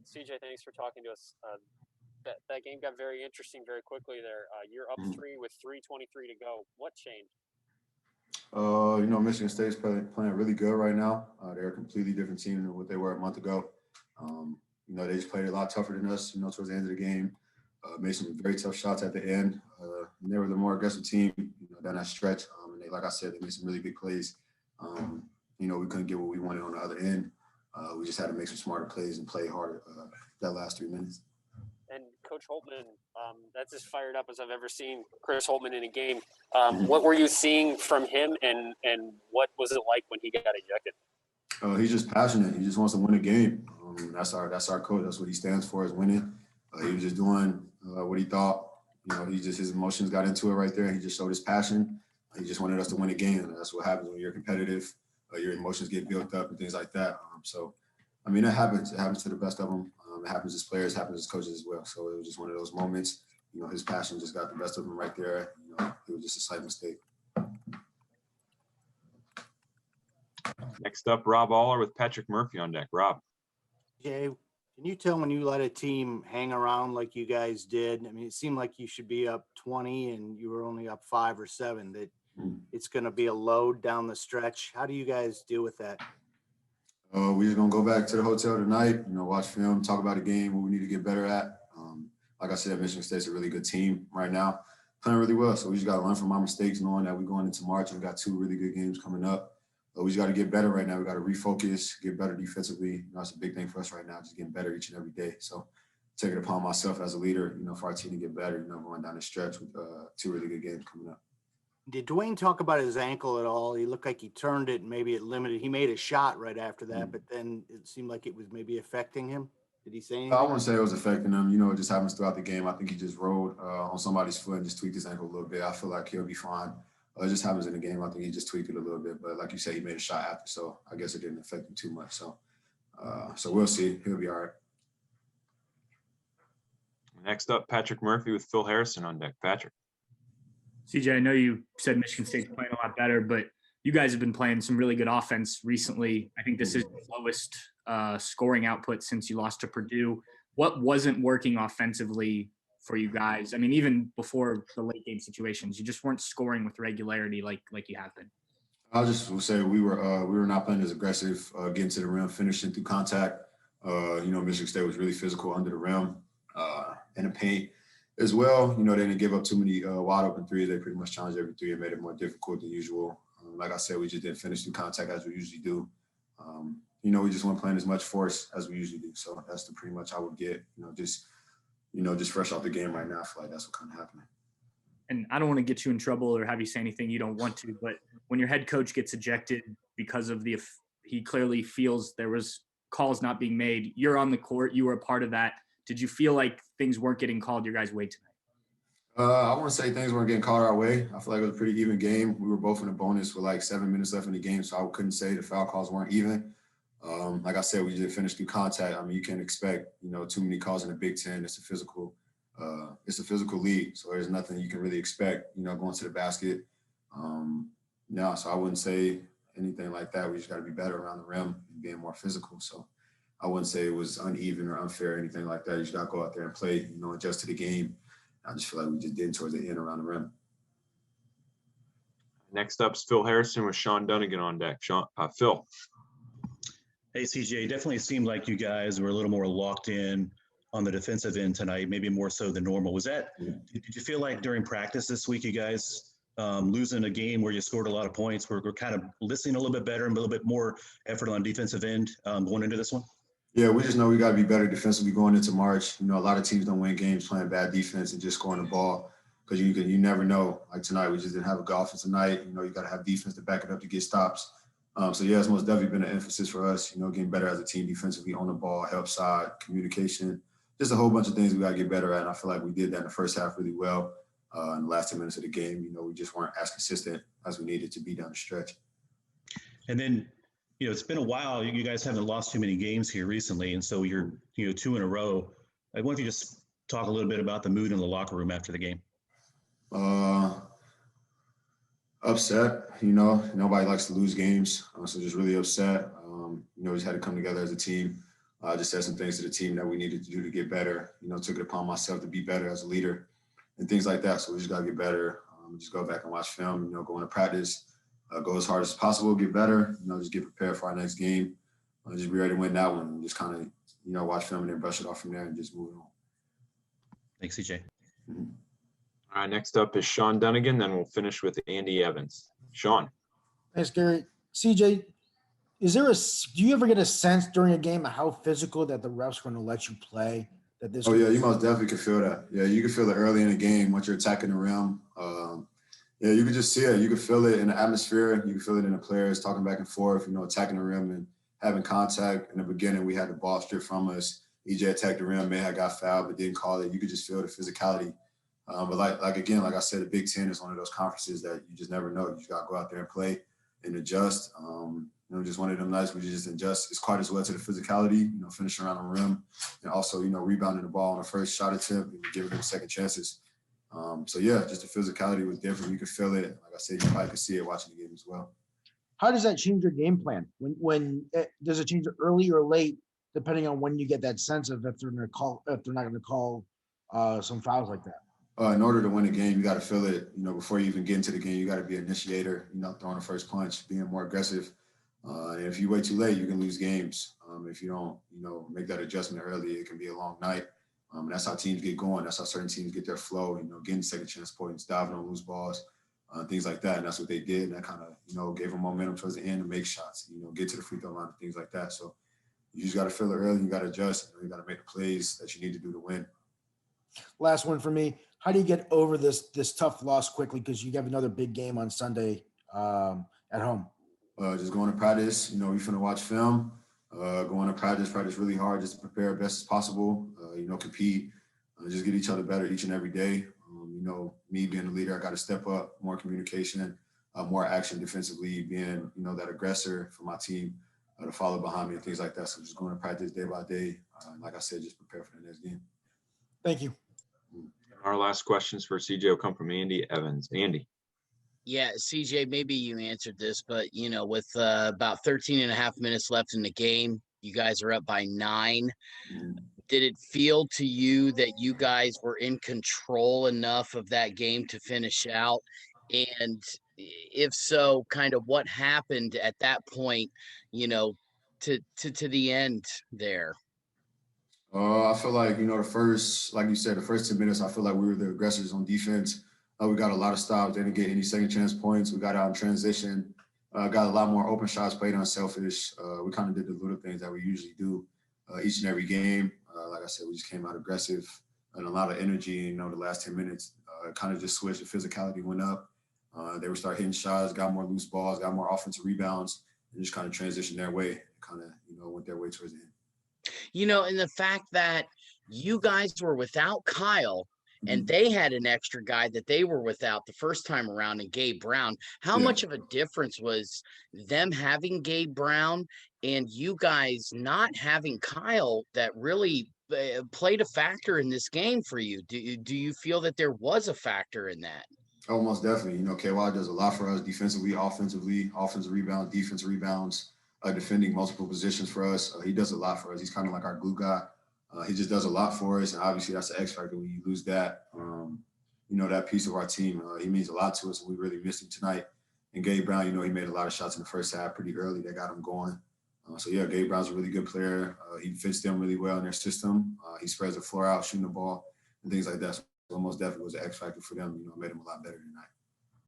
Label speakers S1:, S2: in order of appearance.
S1: CJ, thanks for talking to us. That game got very interesting very quickly there. You're up 3 with 3:23 to go. What changed?
S2: Michigan State's playing really good right now. They're a completely different team than what they were a month ago. They just played a lot tougher than us, towards the end of the game. Made some very tough shots at the end. And they were the more aggressive team, down that stretch. And they, like I said, they made some really big plays. We couldn't get what we wanted on the other end. We just had to make some smarter plays and play harder that last 3 minutes.
S1: And Coach Holtman, that's as fired up as I've ever seen Chris Holtman in a game. What were you seeing from him, and what was it like when he got ejected?
S2: He's just passionate. He just wants to win a game. That's our coach. That's what he stands for, is winning. He was just doing what he thought. His emotions got into it right there. He just showed his passion. He just wanted us to win a game. And that's what happens when you're competitive. Your emotions get built up and things like that. It happens. It happens to the best of them. It happens as players, happens as coaches as well. So it was just one of those moments. His passion just got the best of him right there. It was just a slight mistake.
S3: Next up, Rob Aller with Patrick Murphy on deck. Rob.
S4: Jay, can you tell when you let a team hang around like you guys did? It seemed like you should be up 20 and you were only up 5 or 7, that it's going to be a load down the stretch. How do you guys deal with that?
S2: We're just going to go back to the hotel tonight, watch film, talk about the game, what we need to get better at. Like I said, Michigan State's a really good team right now, playing really well. So we just got to learn from our mistakes, knowing that we're going into March and we got 2 really good games coming up. But we just got to get better right now. We got to refocus, get better defensively. That's a big thing for us right now, just getting better each and every day. So take it upon myself as a leader, for our team to get better, going down the stretch with 2 really good games coming up.
S4: Did Dwayne talk about his ankle at all? He looked like he turned it and maybe it limited. He made a shot right after that, but then it seemed like it was maybe affecting him. Did he say anything?
S2: I wouldn't say it was affecting him. It just happens throughout the game. I think he just rolled on somebody's foot and just tweaked his ankle a little bit. I feel like he'll be fine. It just happens in the game. I think he just tweaked it a little bit. But like you said, he made a shot after, so I guess it didn't affect him too much. So we'll see. He'll be all right.
S3: Next up, Patrick Murphy with Phil Harrison on deck. Patrick.
S5: CJ, I know you said Michigan State's playing a lot better, but you guys have been playing some really good offense recently. I think this is the lowest scoring output since you lost to Purdue. What wasn't working offensively for you guys? Even before the late game situations, you just weren't scoring with regularity like you have been.
S2: I'll just say we were not playing as aggressive, getting to the rim, finishing through contact. Michigan State was really physical under the rim and the paint as well. They didn't give up too many wide open threes. They pretty much challenged every three and made it more difficult than usual. Like I said, we just didn't finish through contact as we usually do. We just weren't playing as much force as we usually do. So that's pretty much how we get, just fresh off the game right now. I feel like that's what kind of happened.
S5: And I don't want to get you in trouble or have you say anything you don't want to, but when your head coach gets ejected because of he clearly feels there was calls not being made, you're on the court, you were a part of that. Did you feel like things weren't getting called your guys' way tonight? I
S2: wouldn't say things weren't getting called our way. I feel like it was a pretty even game. We were both in a bonus with like 7 minutes left in the game, so I couldn't say the foul calls weren't even. Like I said, we did finish through contact. You can't expect, too many calls in the Big Ten. It's a physical league, so there's nothing you can really expect, going to the basket. So I wouldn't say anything like that. We just got to be better around the rim and being more physical. So I wouldn't say it was uneven or unfair or anything like that. You just got to go out there and play, adjust to the game. I just feel like we just did towards the end around the rim.
S3: Next up is Phil Harrison with Sean Dunnigan on deck. Phil.
S6: Hey, CJ, definitely seemed like you guys were a little more locked in on the defensive end tonight, maybe more so than normal. Did you feel like during practice this week, you guys losing a game where you scored a lot of points, we're kind of listening a little bit better and a little bit more effort on defensive end going into this one?
S2: Yeah, we just know we got to be better defensively going into March. A lot of teams don't win games playing bad defense and just scoring the ball because you never know. Like tonight, we just didn't have a good offense tonight. You got to have defense to back it up to get stops. It's most definitely been an emphasis for us, getting better as a team defensively on the ball, help side, communication, just a whole bunch of things we got to get better at. And I feel like we did that in the first half really well. In the last 10 minutes of the game, we just weren't as consistent as we needed to be down the stretch.
S6: And then, it's been a while. You guys haven't lost too many games here recently. And so you're, 2 in a row. I wonder if you just talk a little bit about the mood in the locker room after the game.
S2: Upset, nobody likes to lose games. So just really upset. We just had to come together as a team, I just said some things to the team that we needed to do to get better. You know, took it upon myself to be better as a leader and things like that. So we just got to get better. Just go back and watch film, you know, go into practice, go as hard as possible, get better, you know, just get prepared for our next game. Just be ready to win that one and just kind of, you know, watch film and then brush it off from there and just move on.
S6: Thanks, CJ.
S2: Mm-hmm.
S3: All right, next up is Sean Dunnigan, then we'll finish with Andy Evans. Sean.
S7: Thanks, Gary. CJ, do you ever get a sense during a game of how physical that the refs are going to let you play? That this?
S2: Oh yeah, you most definitely can feel that. Yeah, you can feel it early in the game once you're attacking the rim. Yeah, you can just see it. You can feel it in the atmosphere. You can feel it in the players talking back and forth, you know, attacking the rim and having contact. In the beginning, we had the ball stripped from us. EJ attacked the rim, may have got fouled, but didn't call it. You could just feel the physicality. But like I said, the Big Ten is one of those conferences that you just never know. You just got to go out there and play and adjust. You know, just one of them nights where you just adjust as quite as well to the physicality, you know, finishing around the rim and also, you know, rebounding the ball on the first shot attempt and giving them second chances. So yeah, just the physicality was different. You could feel it. Like I said, you probably could see it watching the game as well.
S7: How does that change your game plan? Does it change early or late, depending on when you get that sense of if they're not going to call some fouls like that?
S2: In order to win a game, you got to feel it. You know, before you even get into the game, you got to be an initiator. You know, throwing the first punch, being more aggressive. And if you wait too late, you can lose games. If you don't, you know, make that adjustment early, it can be a long night. And that's how teams get going. That's how certain teams get their flow. You know, getting second chance points, diving on loose balls, things like that. And that's what they did. And that kind of, you know, gave them momentum towards the end to make shots. You know, get to the free throw line and things like that. So you just got to feel it early. You got to adjust. You got to make the plays that you need to do to win.
S7: Last one for me. How do you get over this tough loss quickly? Because you have another big game on Sunday at home.
S2: Just going to practice. You know, we finna watch film. Going to practice really hard just to prepare best as possible. You know, compete. Just get each other better each and every day. You know, me being a leader, I got to step up, more communication, more action defensively, being, you know, that aggressor for my team to follow behind me and things like that. So just going to practice day by day. Like I said, just prepare for the next game.
S7: Thank you.
S3: Our last questions for CJ will come from Andy Evans. Andy.
S8: Yeah, CJ, maybe you answered this, but, you know, with about 13 and a half minutes left in the game, you guys are up by 9. Did it feel to you that you guys were in control enough of that game to finish out? And if so, kind of what happened at that point, you know, to the end there?
S2: I feel like, you know, like you said, the first 10 minutes, I feel like we were the aggressors on defense. We got a lot of stops. Didn't get any second chance points. We got out in transition. Got a lot more open shots, played unselfish. We kind of did the little things that we usually do each and every game. Like I said, we just came out aggressive and a lot of energy. You know, the last 10 minutes kind of just switched. The physicality went up. They would start hitting shots, got more loose balls, got more offensive rebounds, and just kind of transitioned their way. Kind of, you know, went their way towards the end.
S8: You know, and the fact that you guys were without Kyle and they had an extra guy that they were without the first time around in Gabe Brown. How much of a difference was them having Gabe Brown and you guys not having Kyle that really played a factor in this game for you? Do you feel that there was a factor in that?
S2: Oh, most definitely. You know, KY does a lot for us defensively, offensively, offensive rebounds, defensive rebounds, defending multiple positions for us. He does a lot for us. He's kind of like our glue guy. He just does a lot for us, and obviously that's the X factor when you lose that, you know, that piece of our team. He means a lot to us, and we really missed him tonight. And Gabe Brown, you know, he made a lot of shots in the first half pretty early that got him going. So, yeah, Gabe Brown's a really good player. He fits them really well in their system. He spreads the floor out, shooting the ball, and things like that. So, most definitely was an X factor for them. You know, made him a lot better tonight.